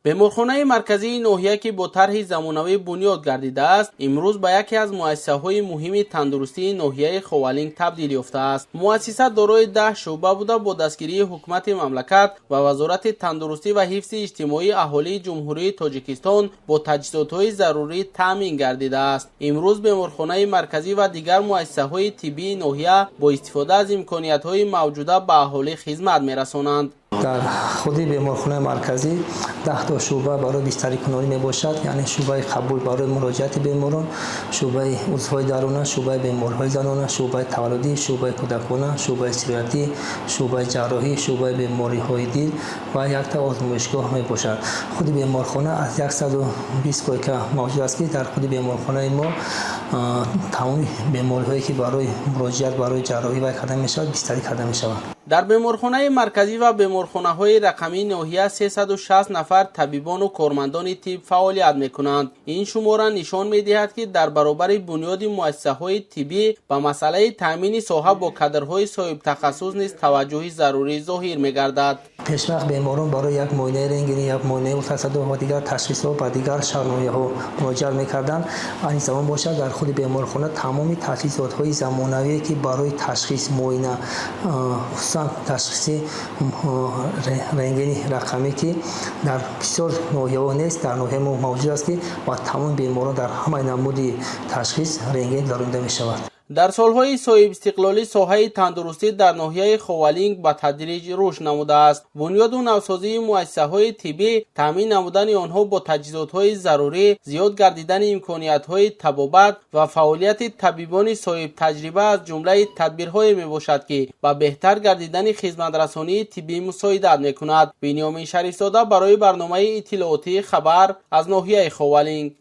بیمارخانه مرکزی ناحیه که با طرح زمانوی بنیاد گردیده است، امروز به یکی از مؤسسه‌های مهم تندرستی ناحیه خوالینگ تبدیل یافته است. مؤسسه دارای 10 شعبه بوده با دستگیری حکومت مملکت و وزارت تندرستی و حفظ اجتماعی اهالی جمهوری تاجیکستان با تجهیزات‌های ضروری تامین گردیده است. امروز بیمارخانه مرکزی و دیگر مؤسسه‌های طبی ناحیه با استفاده از امکانیت‌های موجوده به اهالی خدمت می‌رسانند. در خود بیمارخانه مرکزی 10 تا شعبه برای بیستری کناری می باشد، یعنی شعبه قبول برای مراجعت بیماران، شعبه عضوهای درونه، شعبه بیماری‌های زنانه، شعبه تولدی، شعبه کودکانه، شعبه استراحتی، شعبه جراحی، شعبه بیماری‌های دل و یک تا آزمایشگاه می باشد. خود بیمارخانه از 120 کویکه موجود است که در خود بیمارخانه ما تمام بیماری‌هایی که برای مراجعت برای جراحی و کردن می شود بیستری کرده می شود. در بیمارخانه مرکزی و بیمارخانه‌های رقمی ناحیه 360 نفر طبیبان و کارمندان طب فعالیت می‌کنند. این شماره نشان می‌دهد که در برابر بنیاد مؤسسه‌های طبی به مسئله تامین ساحه با کادرهای صاحب تخصص نیز توجه ضروری ظاهر می‌گردد. پیشوقت بیماران برای یک معاینه رنگینی، یک معاینه التراصدا و دیگر تشخیصات و دیگر شرایط‌ها مراجعه می‌کردند. این زمان باشد در خود بیمارخانه تمام تجهیزات‌های زمانوی که برای تشخیص معاینه خصوصا تشخیص رنگینی رقمی که در بسیار ناحیه‌ها نیست، در ناحیه ما موجود است که با تمام بیماران در همه نمود تشخیص رنگین دارنده می‌شود. در سالهای صاحب استقلالی ساحه تندرستی در ناحیه خوالینگ به تدریج رشد نموده است. بنیاد و نوسازی مؤسسه‌های طبی، تامین نمودن آنها با تجهیزات‌های ضروری، زیاد گردیدن امکانیت‌های طبابت و فعالیت طبیبان صاحب تجربه از جمله تدبیرهایی میباشد که به بهتر گردیدن خدمت‌رسانی طبی مساعدت می‌کند. بنیامین شریف‌زاده برای برنامه اطلاعاتی خبر از ناحیه خوالینگ.